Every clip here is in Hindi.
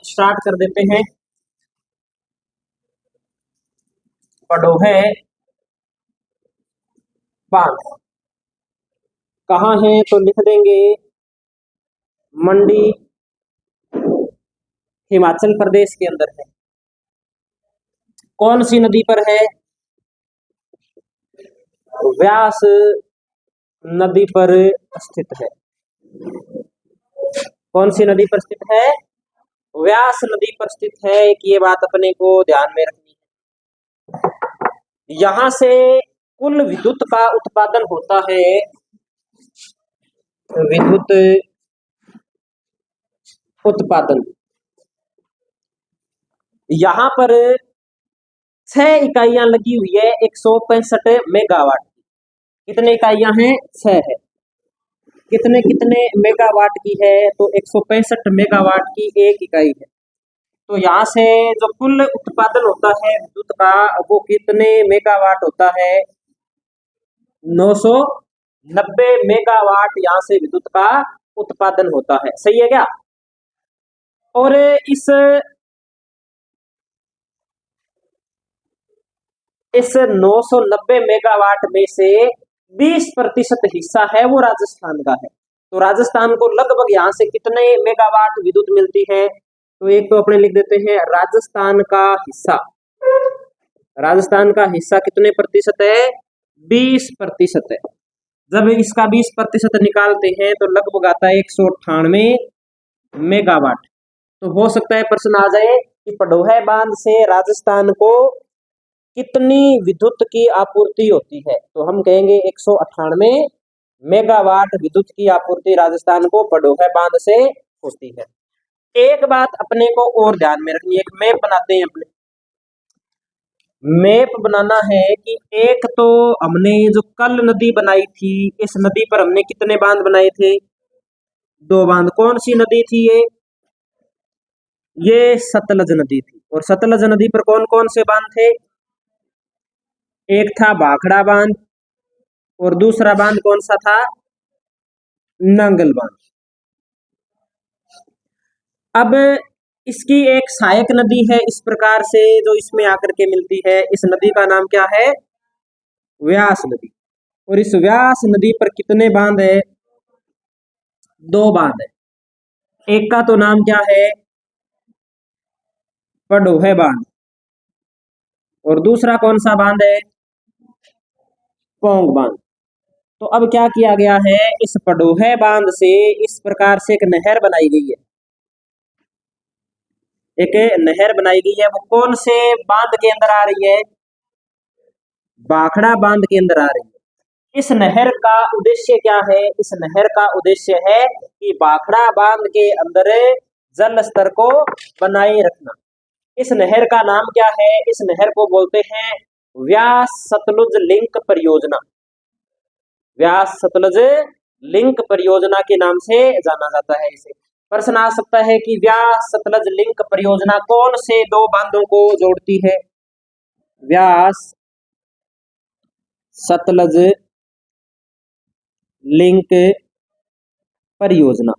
स्टार्ट कर देते हैं। पडोहे बांध कहाँ है तो लिख देंगे मंडी हिमाचल प्रदेश के अंदर है। कौन सी नदी पर है? व्यास नदी पर स्थित है। कौन सी नदी पर स्थित है? व्यास नदी पर स्थित है। एक ये बात अपने को ध्यान में रखनी है। यहां से कुल विद्युत का उत्पादन होता है, विद्युत उत्पादन यहां पर 6 इकाइयां लगी हुई है 165 मेगावाट की। कितने इकाइयां हैं? 6 है। कितने कितने मेगावाट की है? तो 165 मेगावाट की एक इकाई है। तो यहाँ से जो कुल उत्पादन होता है विद्युत का वो कितने मेगावाट होता है? 990 मेगावाट यहाँ से विद्युत का उत्पादन होता है। सही है क्या? और इस 990 मेगावाट में से 20% हिस्सा है वो राजस्थान का है। तो राजस्थान को लगभग यहाँ से कितने मेगावाट विद्युत मिलती है? तो एक तो अपने लिख देते हैं राजस्थान का हिस्सा। राजस्थान का हिस्सा कितने प्रतिशत है? 20% है। जब इसका 20% निकालते हैं तो लगभग आता है 198 मेगावाट। तो हो सकता है प्रश्न आ जाए कि पडोहे बांध से राजस्थान को कितनी विद्युत की आपूर्ति होती है? तो हम कहेंगे 198 मेगावाट विद्युत की आपूर्ति राजस्थान को पडोहे बांध से होती है। एक बात अपने को और ध्यान में रखनी है, एक मैप बनाते हैं। अपने मैप बनाना है कि एक तो हमने जो कल नदी बनाई थी, इस नदी पर हमने कितने बांध बनाए थे? 2 बांध। कौन सी नदी थी ये सतलज नदी थी। और सतलज नदी पर कौन कौन से बांध थे? एक था भाखड़ा बांध और दूसरा बांध कौन सा था? नांगल बांध। अब इसकी एक सहायक नदी है इस प्रकार से जो इसमें आकर के मिलती है। इस नदी का नाम क्या है? व्यास नदी। और इस व्यास नदी पर कितने बांध है? 2 बांध है। एक का तो नाम क्या है? पडोहे बांध। और दूसरा कौन सा बांध है? पौंग बांध। तो अब क्या किया गया है? इस पडोहे बांध से इस प्रकार से एक नहर बनाई गई है। एक नहर बनाई गई है। वो कौन से बांध के अंदर आ रही है? भाखड़ा बांध के अंदर आ रही है। इस नहर का उद्देश्य क्या है? इस नहर का उद्देश्य है कि भाखड़ा बांध के अंदर जल स्तर को बनाए रखना। इस नहर का नाम क्या है? इस नहर को बोलते हैं व्यास सतलुज लिंक परियोजना। व्यास सतलुज लिंक परियोजना के नाम से जाना जाता है इसे। प्रश्न आ सकता है कि व्यास सतलुज लिंक परियोजना कौन से 2 बांधों को जोड़ती है? व्यास सतलुज लिंक परियोजना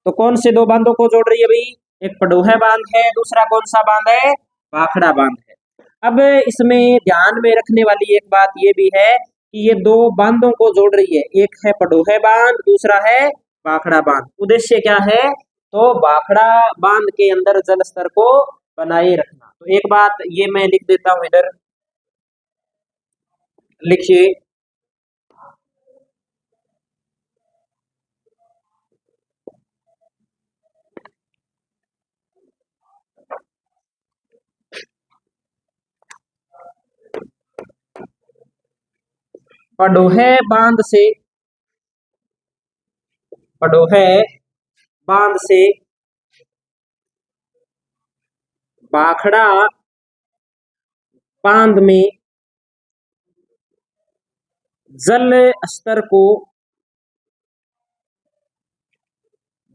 तो कौन से 2 बांधों को जोड़ रही है भाई? एक पडोहे बांध है, दूसरा कौन सा बांध है? भाखड़ा बांध है। अब इसमें ध्यान में रखने वाली एक बात ये भी है कि ये 2 बांधों को जोड़ रही है। एक है पडोहे बांध, दूसरा है भाखड़ा बांध। उद्देश्य क्या है? तो भाखड़ा बांध के अंदर जल स्तर को बनाए रखना। तो एक बात ये मैं लिख देता हूं, इधर लिखिए। पडोहे बांध से, पडोहे बांध से भाखड़ा बांध में जल स्तर को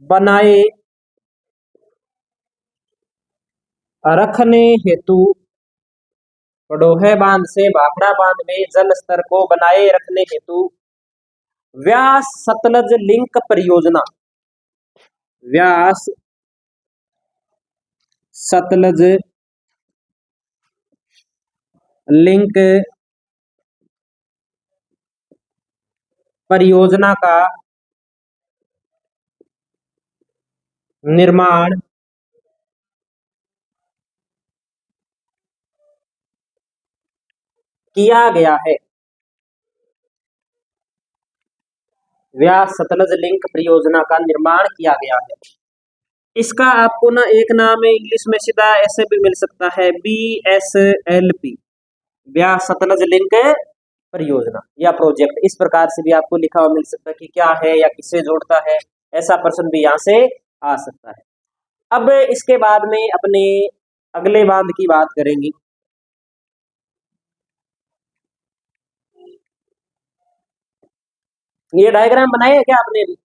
बनाए रखने हेतु, पडोहे बांध से भाखड़ा बांध में जल स्तर को बनाए रखने हेतु व्यास सतलज लिंक परियोजना, व्यास सतलज लिंक परियोजना का निर्माण किया गया है। व्यास सतलज लिंक परियोजना का निर्माण किया गया है। इसका आपको ना एक नाम है इंग्लिश में सीधा ऐसे भी मिल सकता है, BSLP, व्यास सतलज लिंक परियोजना या प्रोजेक्ट, इस प्रकार से भी आपको लिखा हुआ मिल सकता है कि क्या है या किससे जोड़ता है, ऐसा प्रश्न भी यहाँ से आ सकता है। अब इसके बाद में अपने अगले बांध की बात करेंगे। ये डायग्राम बनाया है क्या आपने भी?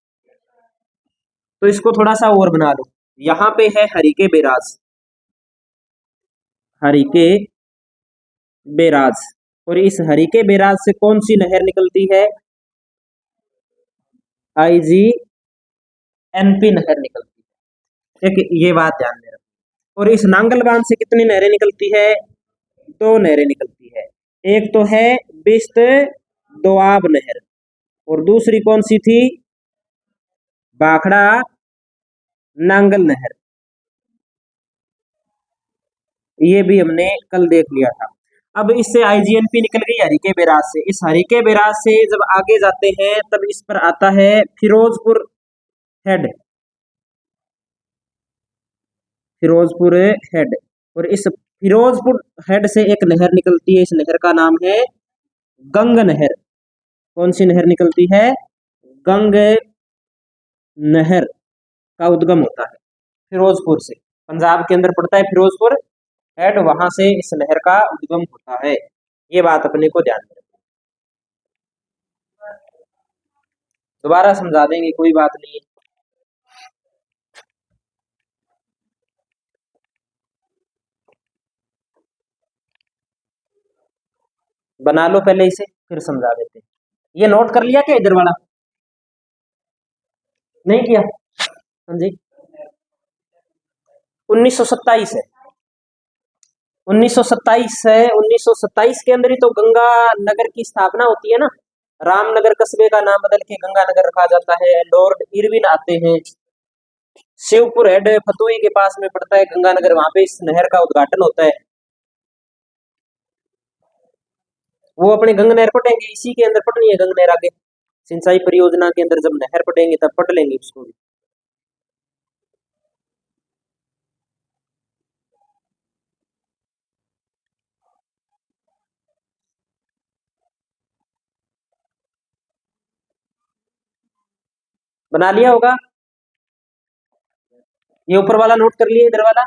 तो इसको थोड़ा सा और बना लो। यहाँ पे है हरिके बैराज, हरिके बैराज, और इस हरिके बैराज से कौन सी नहर निकलती है? IGNP नहर निकलती है। ठीक है, ये बात ध्यान में रखो। और इस नांगल बांध से कितनी नहरें निकलती है? 2 नहरें निकलती है। एक तो है बिस्त दोआब नहर, और दूसरी कौन सी थी? भाखड़ा नांगल नहर। ये भी हमने कल देख लिया था। अब इससे IGNP निकल गई हरिके बैराज से। इस हरिके बैराज से जब आगे जाते हैं तब इस पर आता है फिरोजपुर हेड, फिरोजपुर हेड, और इस फिरोजपुर हेड से एक नहर निकलती है। इस नहर का नाम है गंग नहर। कौन सी नहर निकलती है? गंग नहर का उद्गम होता है फिरोजपुर से। पंजाब के अंदर पड़ता है फिरोजपुर हेड, वहां से इस नहर का उद्गम होता है। ये बात अपने को ध्यान में रखना। दोबारा समझा देंगे, कोई बात नहीं है। बना लो पहले इसे, फिर समझा देते हैं। ये नोट कर लिया क्या इधर वाला? नहीं किया? हाँ जी, 1927 है। 1927 है। 1927 के अंदर ही तो गंगा नगर की स्थापना होती है ना। रामनगर कस्बे का नाम बदल के गंगानगर रखा जाता है। लॉर्ड इरविन आते हैं। शिवपुर हेड फतोई के पास में पड़ता है गंगानगर, वहां पे इस नहर का उद्घाटन होता है। वो अपने गंग नहर पढ़ेंगे, इसी के अंदर पढ़नी है गंग नहर आगे सिंचाई परियोजना के अंदर जब नहर पढ़ेंगे तब पढ़ लेंगे उसको भी। बना लिया होगा। ये ऊपर वाला नोट कर लिया, इधर वाला।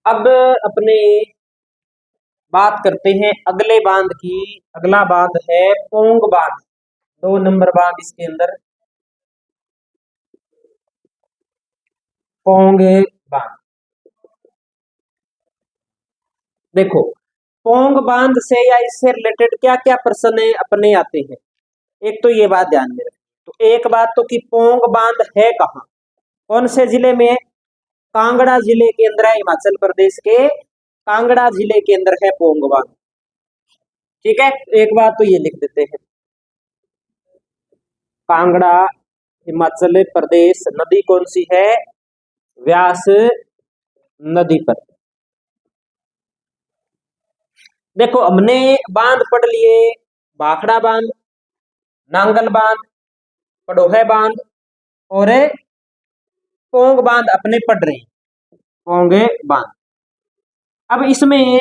अब अपने बात करते हैं अगले बांध की। अगला बांध है पोंग बांध, 2 नंबर बांध इसके अंदर, पोंग बांध। देखो, पोंग बांध से या इससे रिलेटेड क्या क्या प्रश्न अपने आते हैं, एक तो ये बात ध्यान में रखें। तो एक बात तो कि पोंग बांध है कहाँ, कौन से जिले में है? कांगड़ा जिले के अंदर है, हिमाचल प्रदेश के कांगड़ा जिले के अंदर है पोंग बांध। ठीक है, एक बात तो ये लिख देते हैं, कांगड़ा हिमाचल प्रदेश। नदी कौन सी है? व्यास नदी पर। देखो, हमने बांध पढ़ लिए, भाखड़ा बांध, नांगल बांध, पड़ोहे बांध और पोंग बांध अपने पढ़ रहे हैं, पोंग बांध। अब इसमें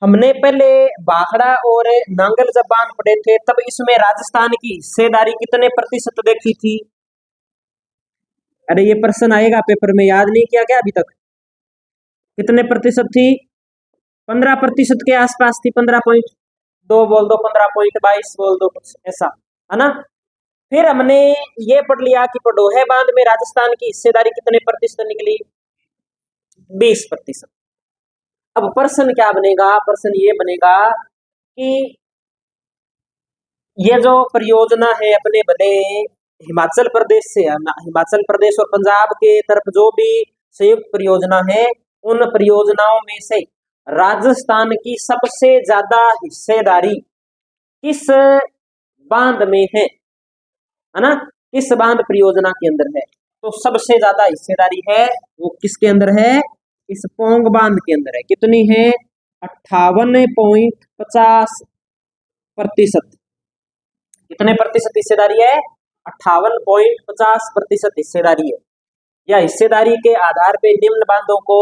हमने पहले भाखड़ा और नांगल जब बांध पड़े थे तब इसमें राजस्थान की हिस्सेदारी कितने प्रतिशत देखी थी। अरे ये प्रश्न आएगा पेपर में, याद नहीं किया क्या अभी तक? कितने प्रतिशत थी? 15% के आसपास थी। 15.2 बोल दो, 15.22 बोल दो, कुछ ऐसा है ना। फिर हमने ये पढ़ लिया कि पडोहे बांध में राजस्थान की हिस्सेदारी कितने प्रतिशत निकली? 20%। अब प्रश्न क्या बनेगा? प्रश्न ये बनेगा कि ये जो परियोजना है अपने भले हिमाचल प्रदेश से, हिमाचल प्रदेश और पंजाब के तरफ जो भी संयुक्त परियोजना है, उन परियोजनाओं में से राजस्थान की सबसे ज्यादा हिस्सेदारी किस बांध में है ना? किस बांध परियोजना के अंदर है? तो सबसे ज्यादा हिस्सेदारी है वो किसके अंदर है? इस पोंग बांध के अंदर है। कितनी है? 58.50%। कितने प्रतिशत हिस्सेदारी है? 58.50% हिस्सेदारी है। या हिस्सेदारी के आधार पे निम्न बांधों को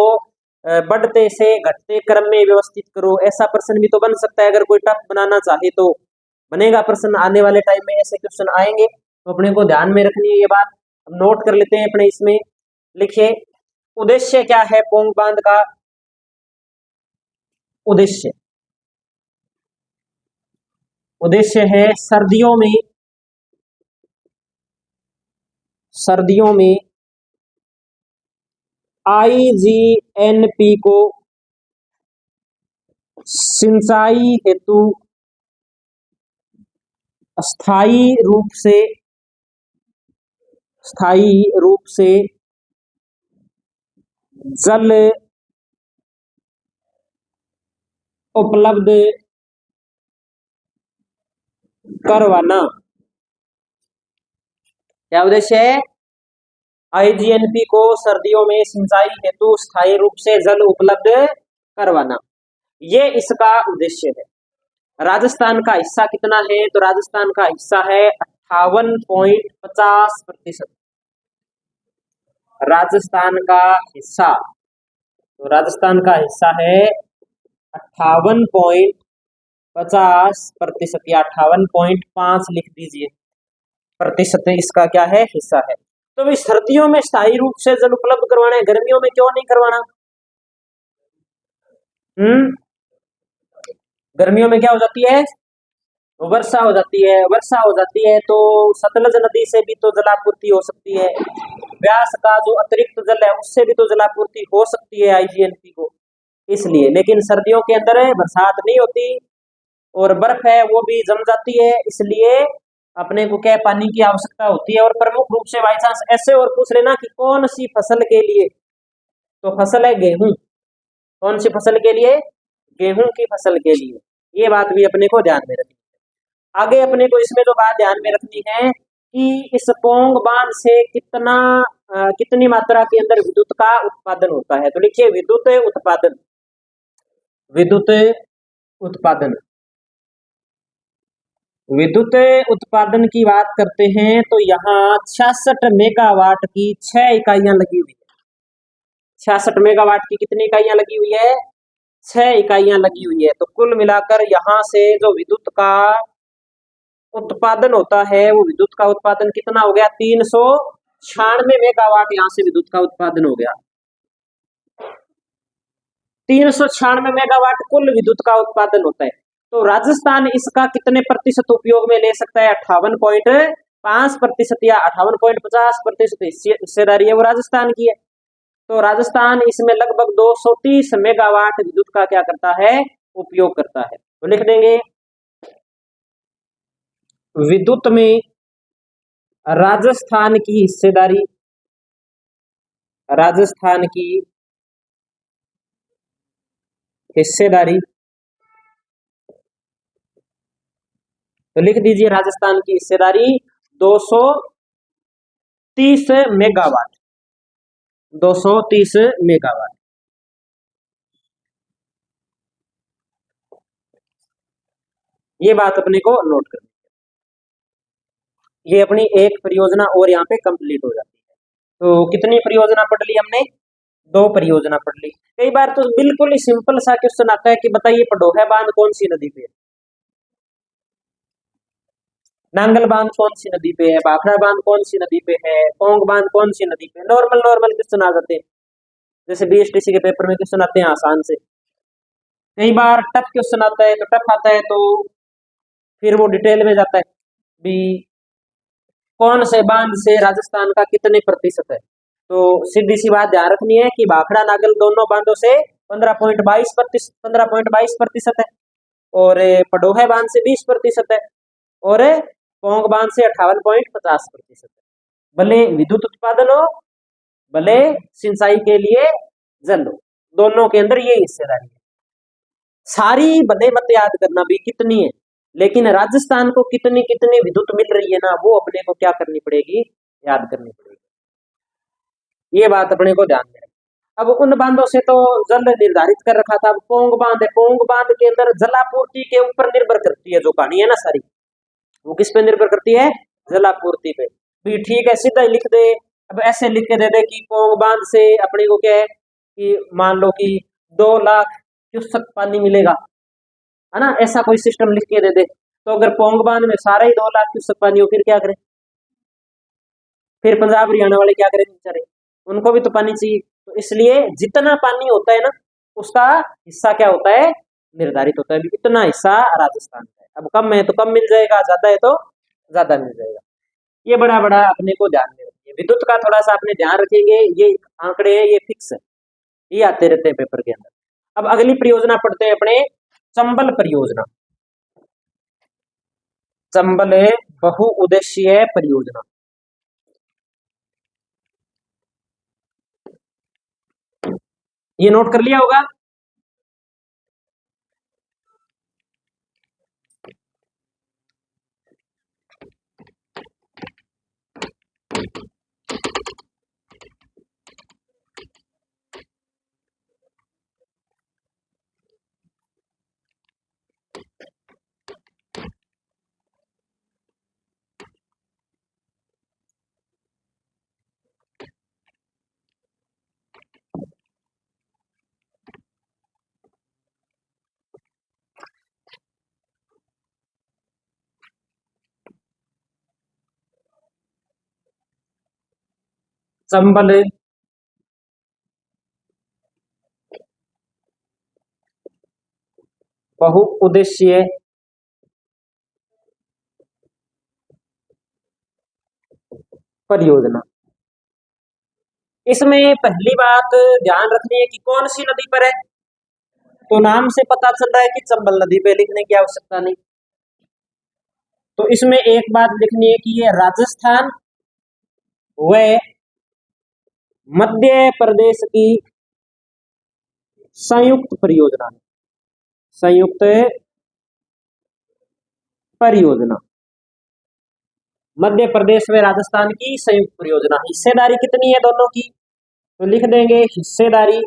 बढ़ते से घटते क्रम में व्यवस्थित करो, ऐसा प्रश्न भी तो बन सकता है। अगर कोई टफ बनाना चाहे तो बनेगा प्रश्न, आने वाले टाइम में ऐसे क्वेश्चन आएंगे, तो अपने को ध्यान में रखनी है ये बात। हम नोट कर लेते हैं अपने इसमें। लिखिए, उद्देश्य क्या है पोंग बांध का? उद्देश्य उद्देश्य है सर्दियों में आईजीएनपी को सिंचाई हेतु स्थायी रूप से जल उपलब्ध करवाना। क्या उद्देश्य है? आईजीएनपी को सर्दियों में सिंचाई हेतु स्थायी रूप से जल उपलब्ध करवाना, ये इसका उद्देश्य है। राजस्थान का हिस्सा कितना है? तो राजस्थान का हिस्सा है 58.50%। राजस्थान का हिस्सा, तो राजस्थान का हिस्सा है 58.50% या 58.5 लिख दीजिए प्रतिशत, इसका क्या है? हिस्सा है। तो भी सर्दियों में स्थायी रूप से जल उपलब्ध करवाना है, गर्मियों में क्यों नहीं करवाना? गर्मियों में क्या हो जाती है? वर्षा हो जाती है। वर्षा हो जाती है तो सतलज नदी से भी तो जलापूर्ति हो सकती है, व्यास का जो अतिरिक्त जल है उससे भी तो जलापूर्ति हो सकती है आईजीएनपी को, इसलिए। लेकिन सर्दियों के अंदर बरसात नहीं होती और बर्फ है वो भी जम जाती है, इसलिए अपने को क्या पानी की आवश्यकता होती है। और प्रमुख रूप से बाई चांस ऐसे और पूछ लेना कि कौन सी फसल के लिए, तो फसल है गेहूं। कौन सी फसल के लिए? गेहूं की फसल के लिए। ये बात भी अपने को ध्यान में रखनी है। आगे अपने को इसमें जो बात ध्यान में रखनी है कि इस पोंग बांध से कितनी मात्रा के अंदर विद्युत का उत्पादन होता है। तो लिखिए, विद्युत उत्पादन विद्युत उत्पादन की बात करते हैं तो यहाँ 66 मेगावाट की 6 इकाइयां लगी हुई है। 66 मेगावाट की कितनी इकाइयां लगी हुई है? 6 इकाइयां लगी हुई है। तो कुल मिलाकर यहाँ से जो विद्युत का उत्पादन होता है, वो विद्युत का उत्पादन कितना हो गया? 396 मेगावाट यहाँ से विद्युत का उत्पादन हो गया। 396 मेगावाट कुल विद्युत का उत्पादन होता है। तो राजस्थान इसका कितने प्रतिशत उपयोग में ले सकता है? 58.5% या 58.50% हिस्सेदारी है वो राजस्थान की है। तो राजस्थान इसमें लगभग 230 मेगावाट विद्युत का क्या करता है? उपयोग करता है। तो लिख देंगे, विद्युत में राजस्थान की हिस्सेदारी, राजस्थान की हिस्सेदारी, तो लिख दीजिए राजस्थान की हिस्सेदारी 230 मेगावाट। 230 मेगावाट। ये बात अपने को नोट करनी है। ये अपनी एक परियोजना और यहाँ पे कंप्लीट हो जाती है। तो कितनी परियोजना पढ़ ली हमने? दो परियोजना पढ़ ली। कई बार तो बिल्कुल ही सिंपल सा क्वेश्चन आता है कि बताइए पडोहा बांध कौन सी नदी पे है, नांगल बांध कौन सी नदी पे है, भाखड़ा बांध कौन सी नदी पे है, पोंग बांध कौन सी नदी पे है। नॉर्मल नॉर्मल क्वेश्चन आ जाते हैं, जैसे बीएसटीसी के पेपर में क्वेश्चन आते हैं आसान से। कई बार टफ क्वेश्चन आता है, तो टफ आता है तो फिर वो डिटेल में जाता है भी कौन से बांध से राजस्थान का कितने प्रतिशत है। तो सीधी सी बात ध्यान रखनी है कि भाखड़ा नागल दोनों बांधों से 15.22% है, और पडोहा बांध से 20% है, और पोंग बांध से 58.50% है। भले विद्युत उत्पादन हो, भले सिंचाई के लिए जल हो, दोनों के अंदर ये हिस्सेदारी है। सारी भले मत याद करना भी कितनी है, लेकिन राजस्थान को कितनी कितनी विद्युत मिल रही है ना, वो अपने को क्या करनी पड़ेगी, याद करनी पड़ेगी। ये बात अपने को ध्यान में रखना। अब उन बांधों से तो जल निर्धारित कर रखा था। अब पोंग बांध है, पोंग बांध के अंदर जलापूर्ति के ऊपर निर्भर करती है जो कहानी है ना सारी, वो किस पे निर्भर करती है, जलापूर्ति पे। भी ठीक है, सीधा ही लिख दे। अब ऐसे लिख के दे दे कि पोंग बांध से अपने को क्या है कि मान लो कि 2 लाख क्यूसेक पानी मिलेगा, है ना, ऐसा कोई सिस्टम लिख के दे दे। तो अगर पोंग बांध में सारा ही 2 लाख क्यूसेक पानी हो, फिर क्या करें, फिर पंजाब हरियाणा वाले क्या करें बेचारे, उनको भी तो पानी चाहिए। तो इसलिए जितना पानी होता है ना, उसका हिस्सा क्या होता है, निर्धारित होता है। इतना हिस्सा राजस्थान का है। अब कम है तो कम मिल जाएगा, ज्यादा है तो ज्यादा मिल जाएगा। ये बड़ा बड़ा अपने को ध्यान में रखिए। विद्युत का थोड़ा सा अपने ध्यान रखेंगे, ये आंकड़े हैं, ये फिक्स है, ये आते रहते हैं पेपर के अंदर। अब अगली परियोजना पढ़ते हैं अपने, चंबल परियोजना। चंबल बहुउद्देशीय परियोजना। ये नोट कर लिया होगा। चंबल बहुउद्देशीय परियोजना। इसमें पहली बात ध्यान रखनी है कि कौन सी नदी पर है। तो नाम से पता चल रहा है कि चंबल नदी पे, लिखने की आवश्यकता नहीं। तो इसमें एक बात लिखनी है कि ये राजस्थान व मध्य प्रदेश की संयुक्त परियोजना है। संयुक्त परियोजना, मध्य प्रदेश में राजस्थान की संयुक्त परियोजना। हिस्सेदारी कितनी है दोनों की, तो लिख देंगे हिस्सेदारी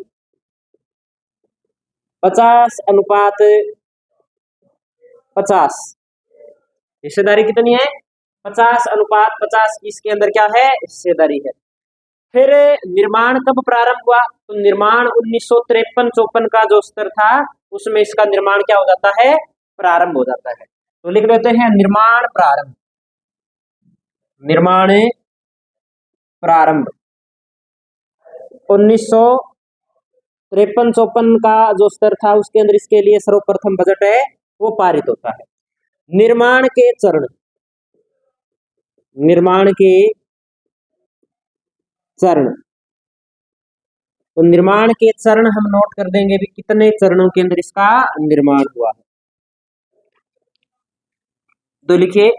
50:50। हिस्सेदारी कितनी है, 50:50 की इसके अंदर क्या है, हिस्सेदारी है। फिर निर्माण कब प्रारंभ हुआ, तो निर्माण 1953-54 का जो स्तर था, उसमें इसका निर्माण क्या हो जाता है, प्रारंभ हो जाता है। तो लिख देते हैं निर्माण प्रारंभ। निर्माण प्रारंभ 1953-54 का जो स्तर था, उसके अंदर इसके लिए सर्वप्रथम बजट है वो पारित होता है। निर्माण के चरण, निर्माण के चरण, तो निर्माण के चरण हम नोट कर देंगे भी कितने चरणों के अंदर इसका निर्माण हुआ है। तो लिखिए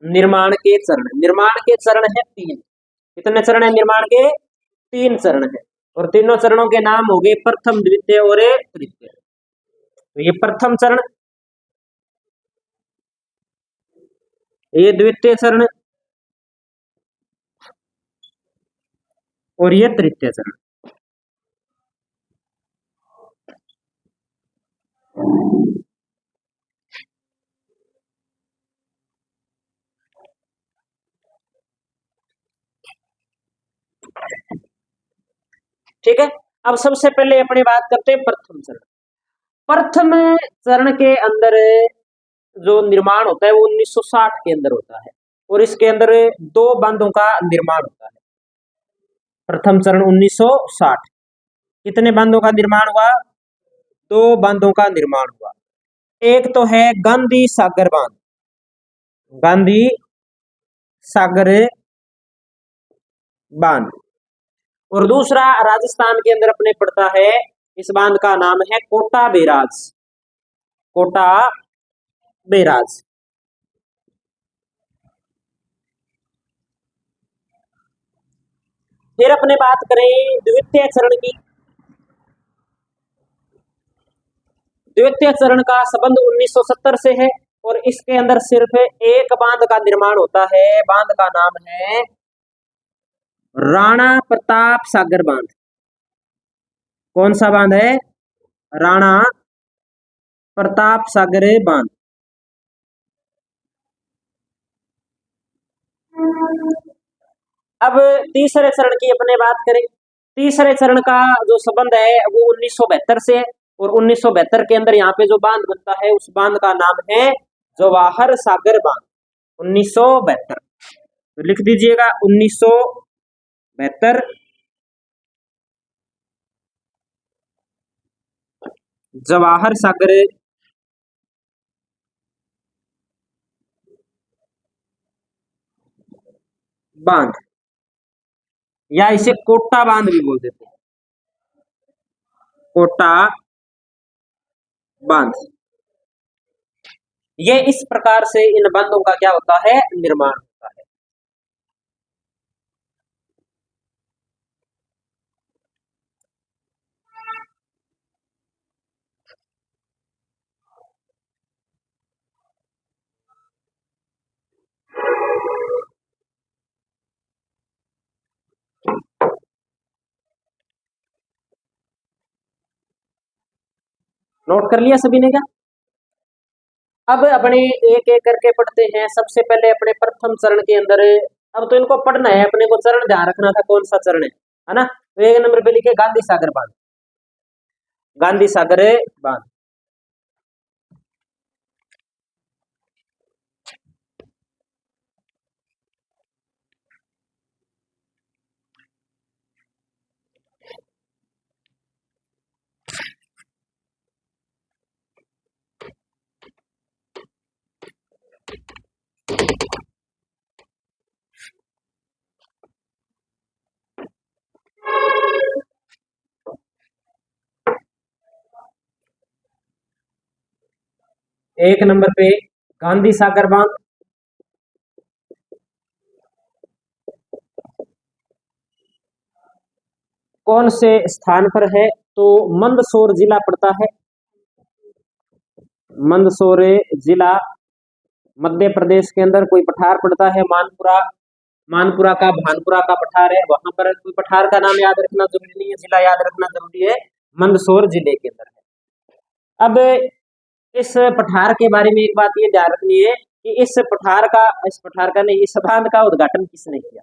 निर्माण के चरण, निर्माण के चरण है 3। कितने चरण है निर्माण के, 3 चरण है। और तीनों चरणों के नाम हो गए प्रथम, द्वितीय और तृतीय। तो ये प्रथम चरण, ये द्वितीय चरण, और ये तृतीय चरण। ठीक है। अब सबसे पहले अपने बात करते हैं प्रथम चरण। प्रथम चरण के अंदर जो निर्माण होता है वो 1960 के अंदर होता है और इसके अंदर दो बांधों का निर्माण होता है। प्रथम चरण 1960, कितने बांधों का निर्माण हुआ? दो बांधों का निर्माण हुआ। एक तो है गांधी सागर बांध, गांधी सागर बांध, और दूसरा राजस्थान के अंदर अपने पड़ता है, इस बांध का नाम है कोटा बैराज, कोटा बैराज। फिर अपने बात करें द्वितीय चरण की। द्वितीय चरण का संबंध 1970 से है और इसके अंदर सिर्फ एक बांध का निर्माण होता है। बांध का नाम है राणा प्रताप सागर बांध। कौन सा बांध है? राणा प्रताप सागर बांध। अब तीसरे चरण की अपने बात करें। तीसरे चरण का जो संबंध है वो 1972 से है और 1972 के अंदर यहाँ पे जो बांध बनता है उस बांध का नाम है जवाहर सागर बांध। 1972, तो लिख दीजिएगा 1972 जवाहर सागर बांध, या इसे कोटा बांध भी बोल देते हैं, कोटा बांध। ये इस प्रकार से इन बांधों का क्या होता है? निर्माण होता है। नोट कर लिया सभी ने क्या? अब अपने एक एक करके पढ़ते हैं। सबसे पहले अपने प्रथम चरण के अंदर, अब तो इनको पढ़ना है, अपने को चरण ध्यान रखना था कौन सा चरण है ना। तो एक नंबर पे लिखे गांधी सागर बांध, गांधी सागर बांध। एक नंबर पे गांधी सागर बांध कौन से स्थान पर है? तो मंदसौर जिला पड़ता है, मंदसौर जिला मध्य प्रदेश के अंदर। कोई पठार पड़ता है मानपुरा, मानपुरा का भानपुरा का पठार है, वहां पर कोई पठार का नाम याद रखना जरूरी नहीं है, जिला याद रखना जरूरी है, मंदसौर जिले के अंदर है। अब इस पठार के बारे में एक बात ये ध्यान रखनी है कि इस पठार का नहीं, इस बांध का उद्घाटन किसने किया?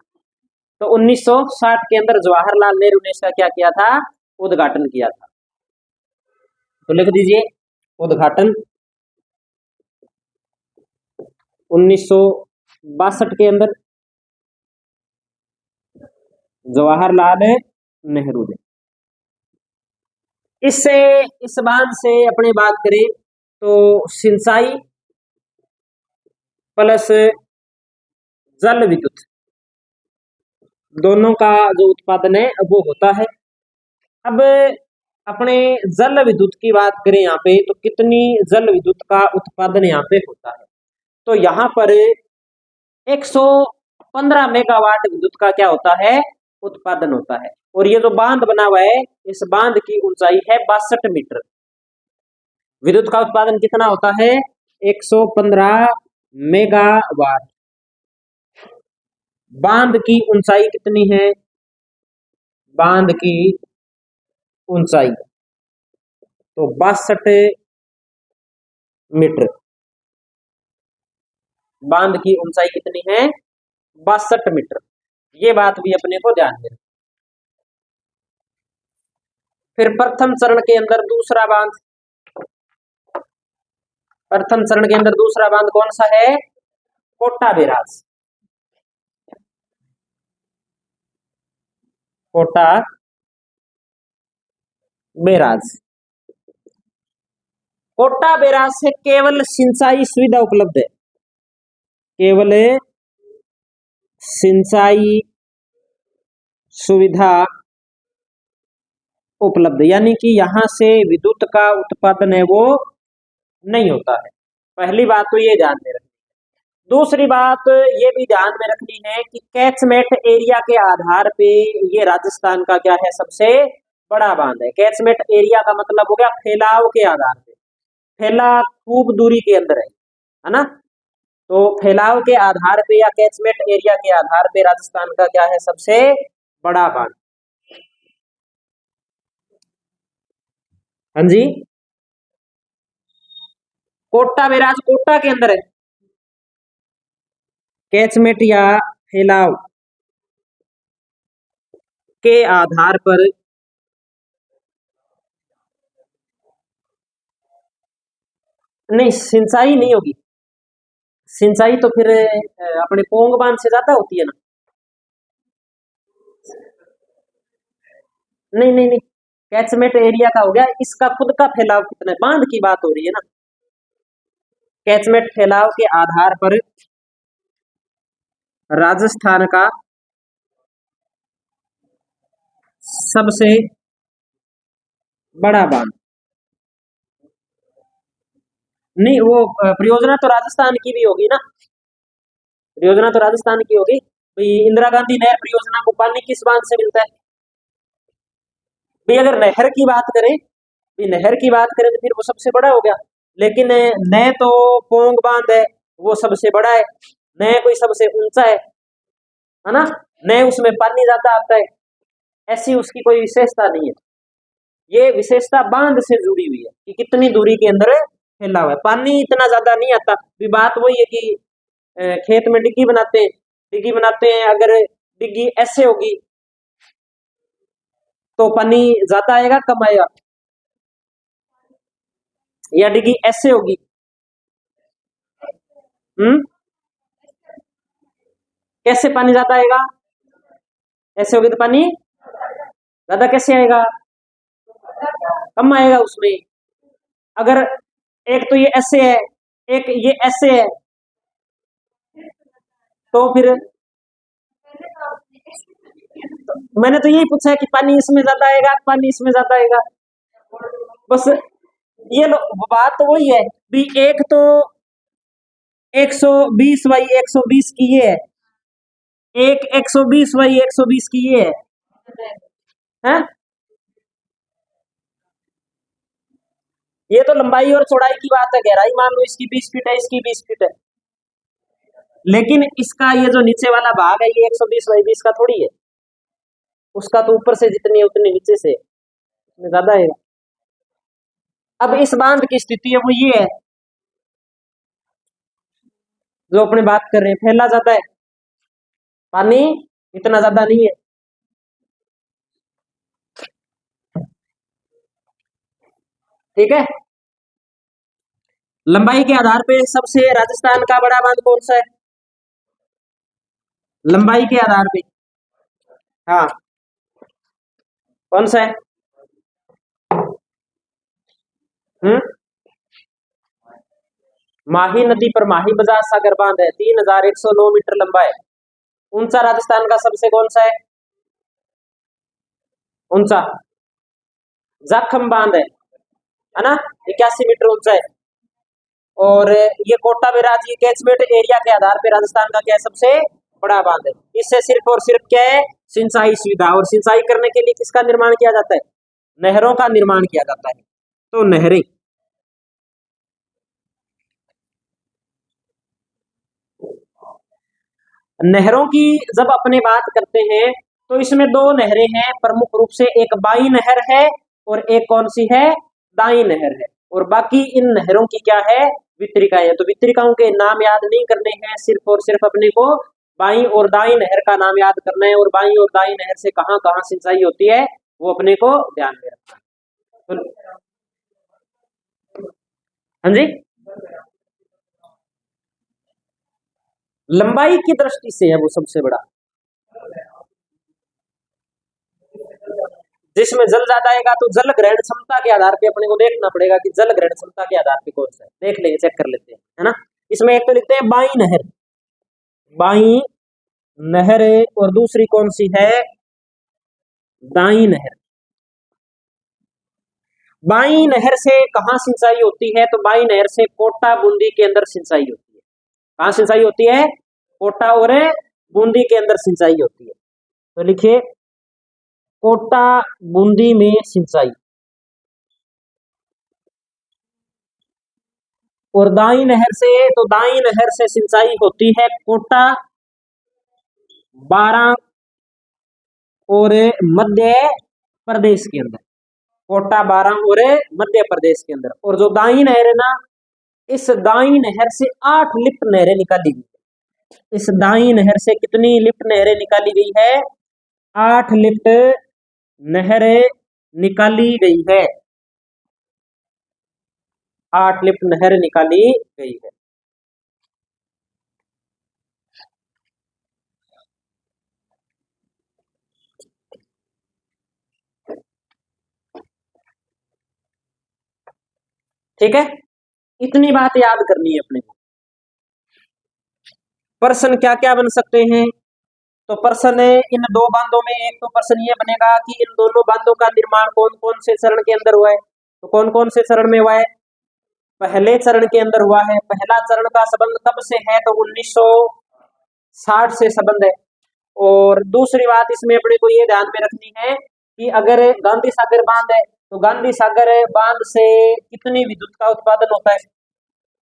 तो 1960 के अंदर जवाहरलाल नेहरू ने इसका क्या किया था? उद्घाटन किया था। तो लिख दीजिए उद्घाटन 1962 के अंदर जवाहरलाल नेहरू ने। इससे इस बांध से अपने बात करें तो सिंचाई प्लस जल विद्युत दोनों का जो उत्पादन है वो होता है। अब अपने जल विद्युत की बात करें यहाँ पे, तो कितनी जल विद्युत का उत्पादन यहाँ पे होता है? तो यहाँ पर 115 मेगावाट विद्युत का क्या होता है? उत्पादन होता है। और ये जो बांध बना हुआ है, इस बांध की ऊंचाई है 62 मीटर। विद्युत का उत्पादन कितना होता है? 115 मेगावाट। बांध की ऊंचाई कितनी है? बांध की ऊंचाई तो 62 मीटर। बांध की ऊंचाई कितनी है? 62 मीटर। ये बात भी अपने को ध्यान में। फिर प्रथम चरण के अंदर दूसरा बांध, प्रथम चरण के अंदर दूसरा बांध कौन सा है? Kota barrage. Kota barrage. Kota barrage से केवल सिंचाई सुविधा उपलब्ध है, केवल सिंचाई सुविधा उपलब्ध, यानी कि यहां से विद्युत का उत्पादन है वो नहीं होता है। पहली बात तो ये ध्यान में रखनी। दूसरी बात ये भी ध्यान में रखनी है कि कैचमेंट एरिया के आधार पे ये राजस्थान का क्या है? सबसे बड़ा बांध है। कैचमेंट एरिया का मतलब हो गया फैलाव के आधार पे, फैला खूब दूरी के अंदर है ना? तो फैलाव के आधार पे या कैचमेंट एरिया के आधार पे राजस्थान का क्या है? सबसे बड़ा बांध। हाँ जी, कोटा बैराज कोटा के अंदर है। कैचमेंट या फैलाव के आधार पर नहीं, सिंचाई नहीं होगी। सिंचाई तो फिर अपने पोंग बांध से ज्यादा होती है ना? नहीं नहीं नहीं, कैचमेंट एरिया का हो गया, इसका खुद का फैलाव कितना है, बांध की बात हो रही है ना। कैचमेंट फैलाव के आधार पर राजस्थान का सबसे बड़ा बांध। नहीं, वो परियोजना तो राजस्थान की भी होगी ना, परियोजना तो राजस्थान की होगी भाई। इंदिरा गांधी नहर परियोजना को पानी किस बांध से मिलता है भाई? अगर नहर की बात करें, नहर की बात करें तो फिर वो सबसे बड़ा हो गया, लेकिन न तो पोंग बांध है वो सबसे बड़ा है, न कोई सबसे ऊंचा है ना, न उसमें पानी ज्यादा आता है, ऐसी उसकी कोई विशेषता नहीं है। ये विशेषता बांध से जुड़ी हुई है कि कितनी दूरी के अंदर फैला हुआ है, पानी इतना ज्यादा नहीं आता। भी बात वही है कि खेत में डिग्गी बनाते हैं, डिग्गी बनाते हैं, अगर डिग्गी ऐसे होगी तो पानी ज्यादा आएगा कम आएगा? या डिग्गी ऐसे होगी, कैसे पानी ज्यादा आएगा? ऐसे होगी तो पानी ज्यादा कैसे आएगा? कम आएगा उसमें। अगर एक तो ये ऐसे है, एक ये ऐसे है, तो फिर मैंने तो यही पूछा है कि पानी इसमें ज्यादा आएगा, पानी इसमें ज्यादा आएगा, बस ये लो। बात तो वही है भी, एक तो 120 बाई 120 की ये है, एक 120 बाई 120 की ये है? ये तो लंबाई और चौड़ाई की बात है, गहराई मान लो इसकी 20 फीट है, इसकी 20 फीट है, लेकिन इसका ये जो नीचे वाला भाग है ये 120 बाई 20 का थोड़ी है, उसका तो ऊपर से जितनी है उतनी नीचे से ज्यादा है। अब इस बांध की स्थिति है वो ये है जो अपने बात कर रहे हैं, फैला जाता है, पानी इतना ज्यादा नहीं है। ठीक है, लंबाई के आधार पे सबसे राजस्थान का बड़ा बांध कौन सा है? लंबाई के आधार पे, हाँ, कौन सा है? हम्म, माही नदी पर माही बजाज सागर बांध है, 3109 मीटर लंबा है। ऊंचा राजस्थान का सबसे कौन सा है ऊंचा? जाखम बांध है ना, 81 मीटर ऊंचा है। और ये कोटा बैराज ये कैचमेंट एरिया के आधार पे राजस्थान का क्या है? सबसे बड़ा बांध है। इससे सिर्फ और सिर्फ क्या है? सिंचाई सुविधा, और सिंचाई करने के लिए किसका निर्माण किया जाता है? नहरों का निर्माण किया जाता है। तो नहरें, नहरों की जब अपने बात करते हैं तो इसमें दो नहरें हैं प्रमुख रूप से, एक बाई नहर है और एक कौन सी है? दाई नहर है। और बाकी इन नहरों की क्या है? वितरिकाएं हैं। तो वितरिकाओं के नाम याद नहीं करने हैं, सिर्फ और सिर्फ अपने को बाई और दाई नहर का नाम याद करना है, और बाई और दाई नहर से कहां कहां सिंचाई होती है वो अपने को ध्यान में रखना है। तो हाँ जी, लंबाई की दृष्टि से है वो सबसे बड़ा। जिसमें जल ज्यादा आएगा तो जल ग्रहण क्षमता के आधार पे अपने को देखना पड़ेगा कि जल ग्रहण क्षमता के आधार पे कौन सा है, देख लेंगे, चेक कर लेते हैं, है ना। इसमें एक तो लिखते हैं बाई नहर, बाई नहर, और दूसरी कौन सी है, दाई नहर। बाई नहर से कहाँ सिंचाई होती है, तो बाई नहर से कोटा बूंदी के अंदर सिंचाई होती है। कहाँ सिंचाई होती है, कोटा और बूंदी के अंदर सिंचाई होती है। तो लिखिए कोटा बूंदी में सिंचाई। और दाई नहर से, तो दाई नहर से सिंचाई होती है कोटा, बारां और मध्य प्रदेश के अंदर, कोटा, बारां और मध्य प्रदेश के अंदर। और जो दाई नहर है ना, इस दाई नहर से 8 लिफ्ट नहरें निकाली गई है। इस दाई नहर से कितनी लिफ्ट नहरें निकाली गई है, 8 लिफ्ट नहरें निकाली गई है, 8 लिफ्ट नहर निकाली गई है। ठीक है, इतनी बात याद करनी है अपने को। प्रश्न क्या क्या बन सकते हैं, तो प्रश्न इन दो बांधों में, एक तो प्रश्न ये बनेगा कि इन दोनों बांधों का निर्माण कौन कौन से चरण के अंदर हुआ है, तो कौन कौन से चरण में हुआ है, पहले चरण के अंदर हुआ है। पहला चरण का संबंध कब से है, तो 1960 से संबंध है। और दूसरी बात इसमें अपने को ये ध्यान में रखनी है कि अगर गांधी सागर बांध है, तो गांधी सागर बांध से कितनी विद्युत का उत्पादन होता है,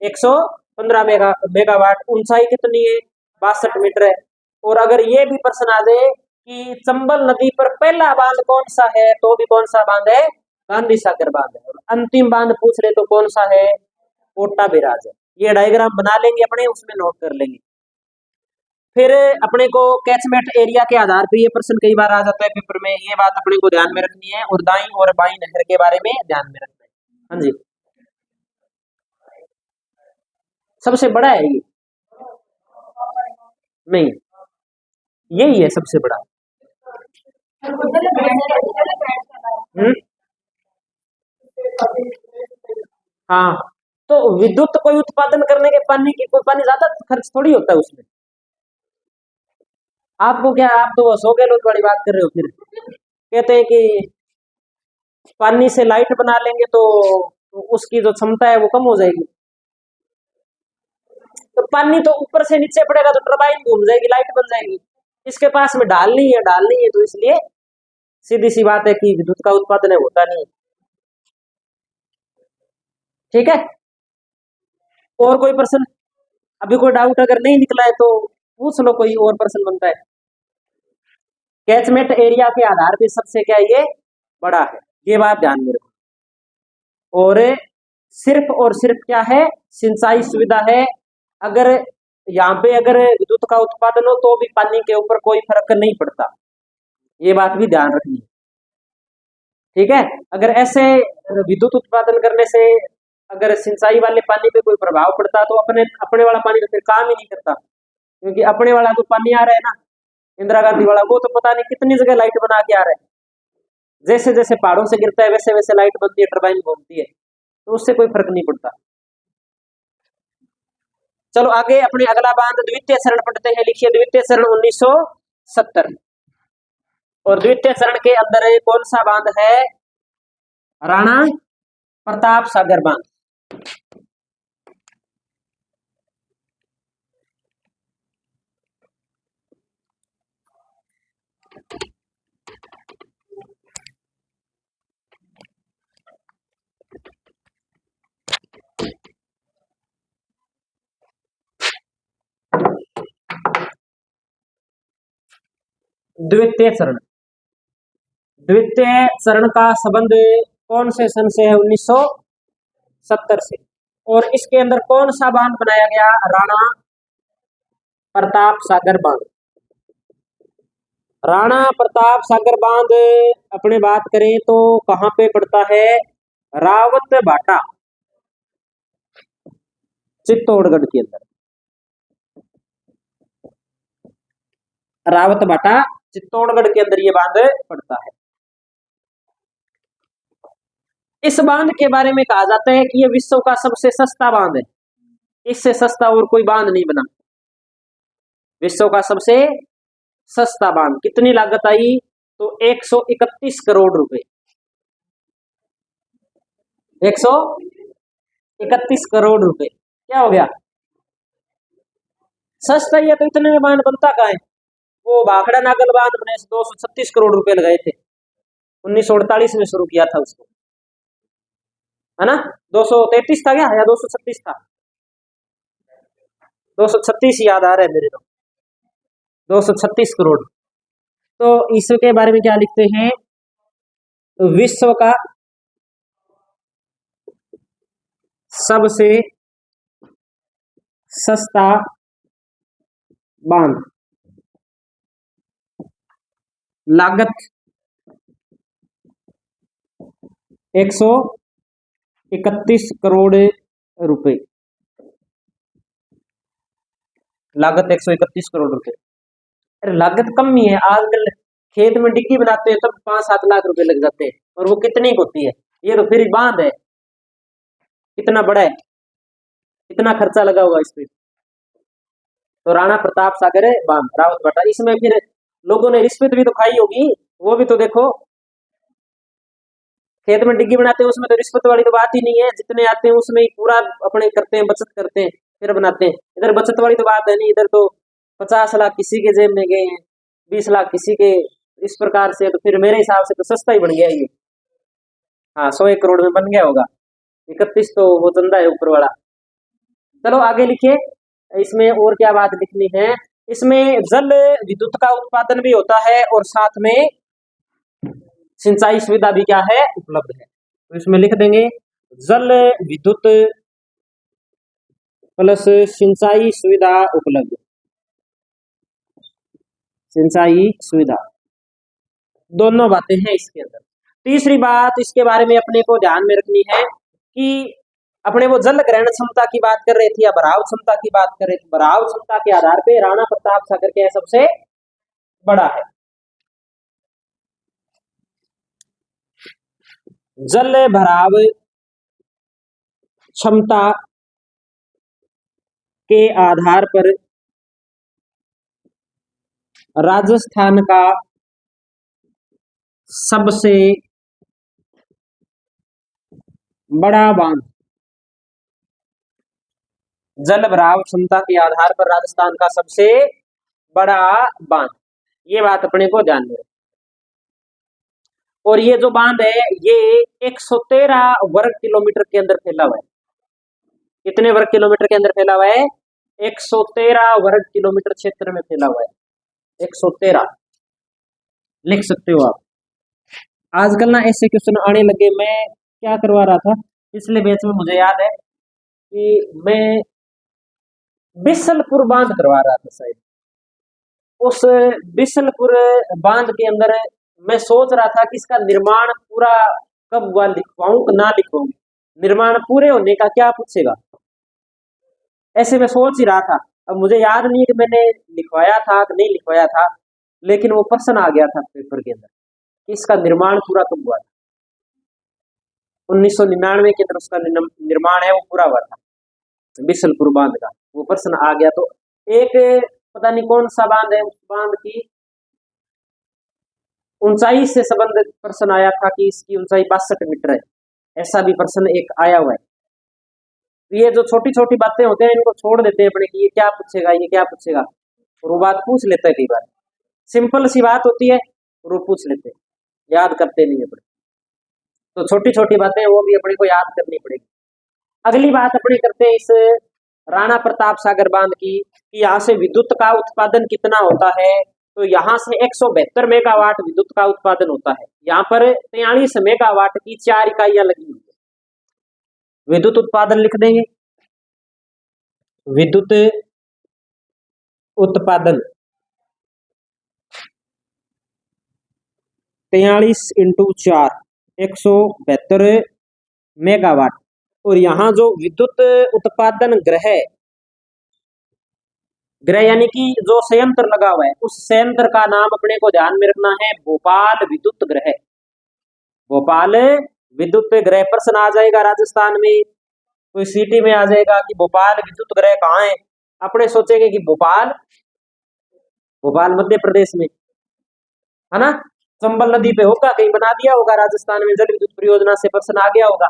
115 मेगावाट। ऊंचाई कितनी है, 62 मीटर है। और अगर ये भी प्रश्न आ जाए कि चंबल नदी पर पहला बांध कौन सा है, तो भी कौन सा बांध है, गांधी सागर बांध है। और अंतिम बांध पूछ रहे तो कौन सा है, कोटा बैराज है। ये डायग्राम बना लेंगे अपने, उसमें नोट कर लेंगे। फिर अपने को कैचमेंट एरिया के आधार पर ये प्रश्न कई बार आ जाता है पेपर में, ये बात अपने को ध्यान में रखनी है। और दाई और बाई नहर के बारे में ध्यान में रखना है। हाँ जी, सबसे बड़ा है ये, नहीं, यही है सबसे बड़ा। हम्म, हाँ, तो विद्युत कोई उत्पादन करने के पानी की, कोई पानी ज्यादा खर्च थोड़ी होता है उसमें। आपको क्या, आप तो बस हो गए लोग बड़ी बात कर रहे हो। फिर कहते हैं कि पानी से लाइट बना लेंगे तो उसकी जो क्षमता है वो कम हो जाएगी। तो पानी तो ऊपर से नीचे पड़ेगा तो टरबाइन घूम जाएगी, लाइट बन जाएगी। इसके पास में ढाल नहीं है, ढाल नहीं है, तो इसलिए सीधी सी बात है कि विद्युत का उत्पादन है होता नहीं। ठीक है, और कोई प्रश्न, अभी कोई डाउट अगर नहीं निकला है तो पूछ लो, कोई और प्रश्न बनता है। कैचमेंट एरिया के आधार पे सबसे क्या ये बड़ा है, ये बात ध्यान में रखो। और सिर्फ क्या है, सिंचाई सुविधा है। अगर यहाँ पे अगर विद्युत का उत्पादन हो तो भी पानी के ऊपर कोई फर्क नहीं पड़ता, ये बात भी ध्यान रखनी है। ठीक है, अगर ऐसे विद्युत उत्पादन करने से अगर सिंचाई वाले पानी पे कोई प्रभाव पड़ता तो अपने अपने वाला पानी तो फिर काम ही नहीं करता। क्योंकि अपने वाला जो पानी आ रहा है ना, इंदिरा गांधी वाला, वो तो पता नहीं कितनी जगह लाइट बना के आ रहा है। जैसे जैसे पहाड़ों से गिरता है वैसे वैसे लाइट बनती है, टरबाइन घूमती है, तो उससे कोई फर्क नहीं पड़ता। चलो आगे अपने अगला बांध द्वितीय चरण पढ़ते हैं। लिखिए द्वितीय चरण 1970। और द्वितीय चरण के अंदर कौन सा बांध है, राणा प्रताप सागर बांध। द्वितीय चरण, द्वितीय चरण का संबंध कौन से सन से है, 1970 से। और इसके अंदर कौन सा बांध बनाया गया, राणा प्रताप सागर बांध। राणा प्रताप सागर बांध अपने बात करें तो कहां पे पड़ता है, रावत भाटा चित्तौड़गढ़ के अंदर, रावत भाटा चित्तौड़गढ़ के अंदर ये बांध पड़ता है। इस बांध के बारे में कहा जाता है कि ये विश्व का सबसे सस्ता बांध है, इससे सस्ता और कोई बांध नहीं बना। विश्व का सबसे सस्ता बांध, कितनी लागत आई तो 131 करोड़ रुपए, 131 करोड़ रुपए। क्या हो गया, सस्ता ही है तो इतने में बांध बनता कहाँ है। वो भाखड़ा नागल बांध बने 236 करोड़ रुपए लगाए थे, 1948 में शुरू किया था उसको, है ना। 233 था क्या या 236 था, 236 याद आ रहा है मेरे को, 236 करोड़। तो इसके बारे में क्या लिखते हैं, विश्व का सबसे सस्ता बांध, लागत 131 करोड़ रुपए, लागत 131 करोड़ रुपए। अरे लागत कम ही है, आजकल खेत में डिग्गी बनाते हैं तब 5-7 लाख रुपए लग जाते हैं, और वो कितनी होती है, ये तो फिर बांध है, कितना बड़ा है, कितना खर्चा लगा हुआ इस पे। तो राणा प्रताप सागर बांध रावत भाटा, इसमें फिर लोगों ने रिश्वत भी तो खाई होगी, वो भी तो देखो, खेत में डिग्गी बनाते हैं उसमें तो रिश्वत वाली तो बात ही नहीं है, जितने आते हैं उसमें ही पूरा अपने करते हैं, बचत करते हैं फिर बनाते हैं। इधर बचत वाली तो बात है नहीं, इधर तो 50 लाख किसी के जेब में गए हैं, 20 लाख किसी के, इस प्रकार से। तो फिर मेरे हिसाब से तो सस्ता ही बन गया ये, हाँ 101 करोड़ में बन गया होगा, 31 तो वो चंदा है ऊपर वाला। चलो आगे लिखिए, इसमें और क्या बात लिखनी है, इसमें जल विद्युत का उत्पादन भी होता है और साथ में सिंचाई सुविधा भी क्या है, उपलब्ध है। तो इसमें लिख देंगे जल विद्युत प्लस सिंचाई सुविधा उपलब्ध, सिंचाई सुविधा, दोनों बातें हैं इसके अंदर। तीसरी बात इसके बारे में अपने को ध्यान में रखनी है कि अपने वो जल ग्रहण क्षमता की बात कर रहे थे या भराव क्षमता की बात कर रहे थे, भराव क्षमता के आधार पे राणा प्रताप सागर के सबसे बड़ा है। जल भराव क्षमता के आधार पर राजस्थान का सबसे बड़ा बांध, जल भराव क्षमता के आधार पर राजस्थान का सबसे बड़ा बांध, ये बात अपने को ध्यान में। और ये जो बांध है ये 113 वर्ग किलोमीटर के अंदर फैला हुआ है। कितने वर्ग किलोमीटर के अंदर फैला हुआ है, 113 वर्ग किलोमीटर क्षेत्र में फैला हुआ है, 113 लिख सकते हो आप। आजकल ना ऐसे क्वेश्चन आने लगे, मैं क्या करवा रहा था पिछले बैच में, मुझे याद है कि मैं बिसलपुर बांध करवा रहा था शायद। उस बिसलपुर बांध के अंदर मैं सोच रहा था कि इसका निर्माण पूरा कब हुआ, लिखवाऊं कि ना लिखवाऊं, निर्माण पूरे होने का क्या पूछेगा, ऐसे मैं सोच ही रहा था। अब मुझे याद नहीं है कि मैंने लिखवाया था कि नहीं लिखवाया था, लेकिन वो प्रश्न आ गया था पेपर के अंदर कि इसका निर्माण पूरा कब हुआ था। 1999 के अंदर उसका निर्माण है वो पूरा हुआ था, बिसलपुर बांध का वो प्रश्न आ गया। तो एक पता नहीं कौन सा बांध है, उस बांध की ऊंचाई से संबंधित प्रश्न आया था कि इसकी ऊंचाई 62 मीटर है, ऐसा भी प्रश्न एक आया हुआ है। तो ये जो छोटी छोटी बातें होते हैं इनको छोड़ देते हैं अपने कि ये क्या पूछेगा, ये क्या पूछेगा, और वो बात पूछ लेता है कई बार, सिंपल सी बात होती है और वो पूछ लेते हैं, याद करते नहीं अपने। तो छोटी छोटी बातें वो भी अपने को याद करनी पड़ेगी। अगली बात अपने करते हैं इस राणा प्रताप सागर बांध की, कि यहाँ से विद्युत का उत्पादन कितना होता है। तो यहाँ से 172 मेगावाट विद्युत का उत्पादन होता है, यहाँ पर 43 मेगावाट की 4 इकाइयां लगी हुई है। विद्युत उत्पादन लिख देंगे, विद्युत उत्पादन 43 × 4 172 मेगावाट। और यहाँ जो विद्युत उत्पादन ग्रह यानी कि जो संयंत्र लगा हुआ है, उस संयंत्र का नाम अपने को ध्यान में रखना है, भोपाल विद्युत ग्रह। भोपाल विद्युत ग्रह प्रश्न आ जाएगा राजस्थान में, कोई सिटी में आ जाएगा कि भोपाल विद्युत ग्रह कहाँ है, अपने सोचेंगे कि भोपाल मध्य प्रदेश में है ना, चंबल नदी पे होगा, कहीं बना दिया होगा राजस्थान में, जल विद्युत परियोजना से प्रश्न आ गया होगा।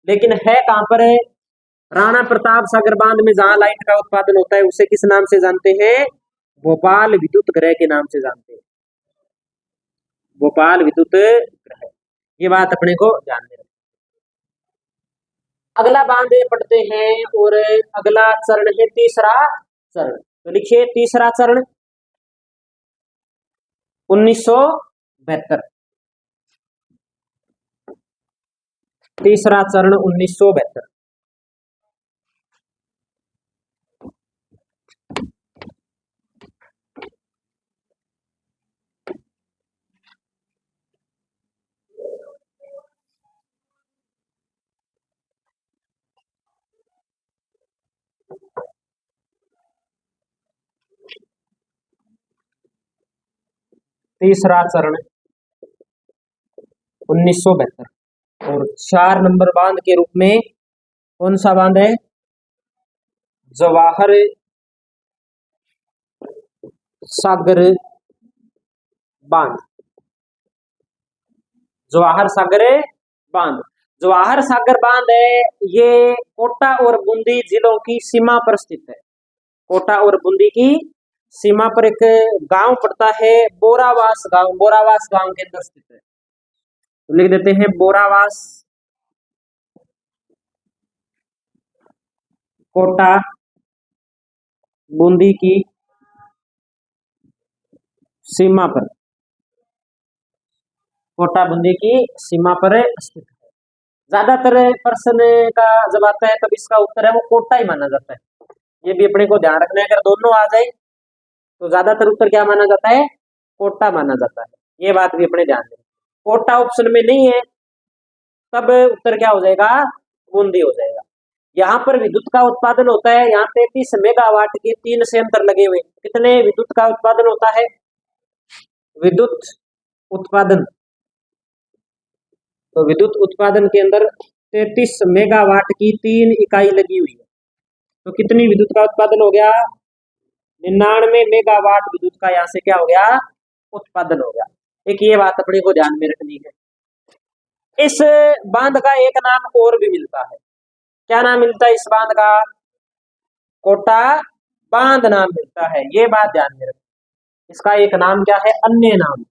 लेकिन है कहां पर है? राणा प्रताप सागर बांध में, जहां लाइट का उत्पादन होता है, उसे किस नाम से जानते हैं? भोपाल विद्युत ग्रह के नाम से जानते हैं, भोपाल विद्युत ग्रह। ये बात अपने को ध्यान में रखना। अगला बांध पढ़ते हैं, और अगला चरण है तीसरा चरण। तो लिखिए तीसरा चरण 1972, तीसरा चरण 1972। तीसरा चरण 1972। और 4 नंबर बांध के रूप में कौन सा बांध है? जवाहर सागर बांध। जवाहर सागर बांध, जवाहर सागर बांध है, ये कोटा और बूंदी जिलों की सीमा पर स्थित है। कोटा और बूंदी की सीमा पर एक गांव पड़ता है, बोरावास गांव, बोरावास गांव के अंदर स्थित है। तो लिख देते हैं बोरावास, कोटा बूंदी की सीमा पर, कोटा बूंदी की सीमा पर स्थित है। ज्यादातर प्रश्न का जब आता है तब इसका उत्तर है वो कोटा ही माना जाता है। ये भी अपने को ध्यान रखना है, अगर दोनों आ जाए तो ज्यादातर उत्तर क्या माना जाता है? कोटा माना जाता है। ये बात भी अपने ध्यान में, कोटा ऑप्शन में नहीं है तब उत्तर क्या हो जाएगा? बूंदी हो जाएगा। यहाँ पर विद्युत का उत्पादन होता है, यहाँ 33 मेगावाट के 3 संयंत्र लगे हुए। कितने विद्युत का उत्पादन होता है? विद्युत उत्पादन, तो विद्युत उत्पादन के अंदर 33 मेगावाट की 3 इकाई लगी हुई है। तो कितनी विद्युत का उत्पादन हो गया? 99 मेगावाट विद्युत का यहाँ से क्या हो गया? उत्पादन हो गया। एक ये बात अपने को ध्यान में रखनी है। इस बांध का एक नाम और भी मिलता है, क्या नाम मिलता है इस बांध का? कोटा बांध नाम मिलता है। ये बात ध्यान में रखिए। इसका एक नाम क्या है? अन्य नाम।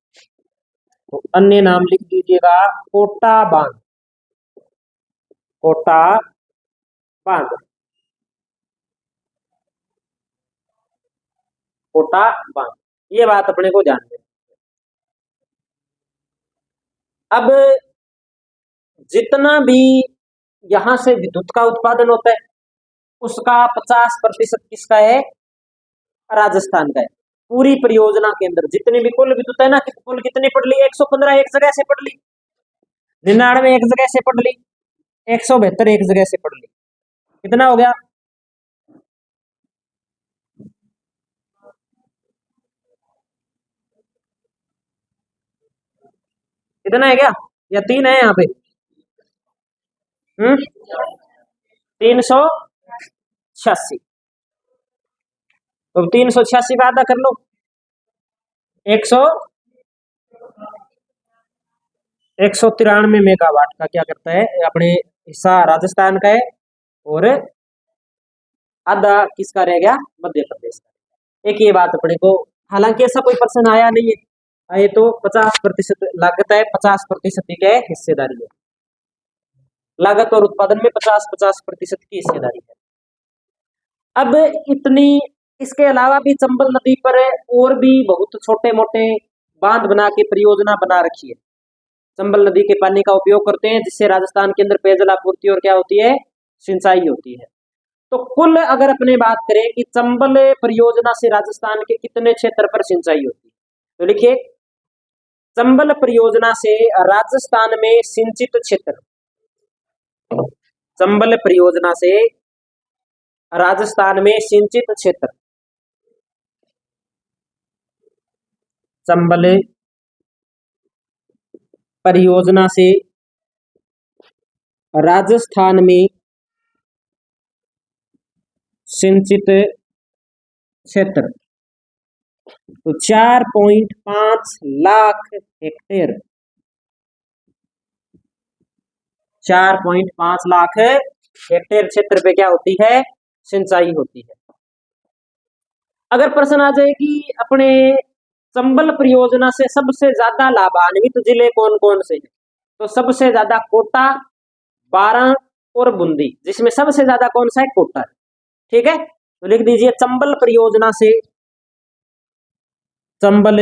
तो अन्य नाम लिख दीजिएगा, कोटा बांध, कोटा बांध, कोटा बांध। ये बात अपने को ध्यान में। अब जितना भी यहां से विद्युत का उत्पादन होता है उसका 50% किसका है? राजस्थान का है। पूरी परियोजना के अंदर जितनी भी कुल विद्युत है ना, कुल कितनी पढ़ ली? 115 एक जगह से पढ़ ली, 99 एक जगह से पढ़ ली, 172 एक जगह से पढ़ ली। कितना हो गया? कितना है क्या? या 3 है यहाँ पे? 386। तो 386 का आधा कर लो, 193 मेगावाट का क्या करता है अपने हिस्सा राजस्थान का है, और आधा किसका रह गया? मध्य प्रदेश का। एक ये बात अपने को, हालांकि ऐसा कोई प्रश्न आया नहीं है, आए तो 50% लागत है, 50% की हिस्सेदारी है। लागत और उत्पादन में 50-50% की हिस्सेदारी है। अब इतनी, इसके अलावा भी चंबल नदी पर और भी बहुत छोटे मोटे बांध बना के परियोजना बना रखी है। चंबल नदी के पानी का उपयोग करते हैं, जिससे राजस्थान के अंदर पेयजल आपूर्ति और क्या होती है? सिंचाई होती है। तो कुल अगर अपने बात करें कि चंबल परियोजना से राजस्थान के कितने क्षेत्र पर सिंचाई होती है, तो लिखिए चंबल परियोजना से राजस्थान में सिंचित क्षेत्र, चंबल परियोजना से राजस्थान में सिंचित क्षेत्र, चंबल परियोजना से राजस्थान में सिंचित क्षेत्र तो 4.5 लाख हेक्टेयर, 4.5 लाख हेक्टेयर क्षेत्र पे क्या होती है, सिंचाई होती है। अगर प्रश्न आ जाए कि अपने चंबल परियोजना से सबसे ज्यादा लाभान्वित जिले कौन कौन से हैं, तो सबसे ज्यादा कोटा, बारां और बूंदी, जिसमें सबसे ज्यादा कौन सा है, कोटा है। ठीक है, तो लिख दीजिए चंबल परियोजना से, चंबल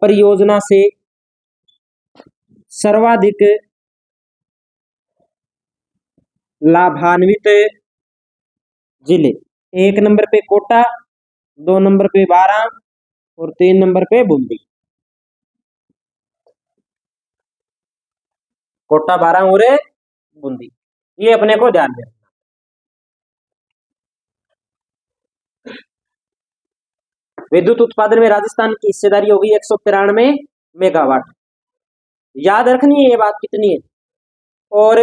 परियोजना से सर्वाधिक लाभान्वित जिले, 1 नंबर पे कोटा, 2 नंबर पे बारां और 3 नंबर पे बूंदी। कोटा, बारां और बूंदी, ये अपने को ध्यान में। विद्युत उत्पादन में राजस्थान की हिस्सेदारी होगी 193 मेगावाट। याद रखनी है ये बात कितनी है। और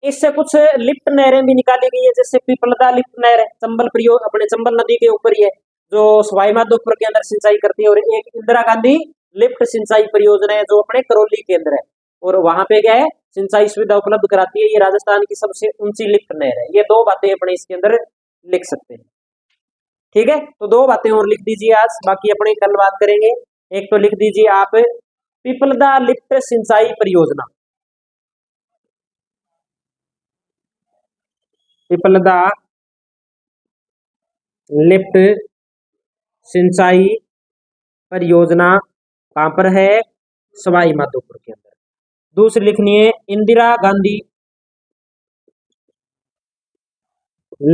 इससे कुछ लिफ्ट नहरें भी निकाली गई है, जैसे पिपलदा लिफ्ट नहर है, चंबल प्रयोग अपने चंबल नदी के ऊपर ही है, जो सवाई माधोपुर के अंदर सिंचाई करती है। और एक इंदिरा गांधी लिफ्ट सिंचाई परियोजना है, जो अपने करौली के अंदर है, और वहां पे क्या है, सिंचाई सुविधा उपलब्ध कराती है। ये राजस्थान की सबसे ऊंची लिफ्ट नहर है। ये 2 बातें अपने इसके अंदर लिख सकते हैं। ठीक है, तो 2 बातें और लिख दीजिए आज, बाकी अपने कल बात करेंगे। एक तो लिख दीजिए आप पिपलदा लिफ्ट सिंचाई परियोजना, पिपलदा लिफ्ट सिंचाई परियोजना कहां पर है, सवाई माधोपुर के अंदर। दूसरी लिखनी है इंदिरा गांधी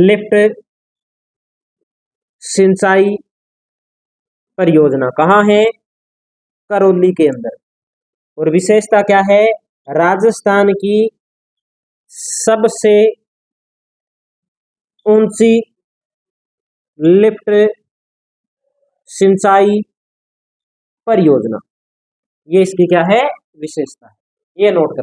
लिफ्ट सिंचाई परियोजना कहां है, करौली के अंदर। और विशेषता क्या है, राजस्थान की सबसे ऊंची लिफ्ट सिंचाई परियोजना, ये इसकी क्या है, विशेषता है। ये नोट कर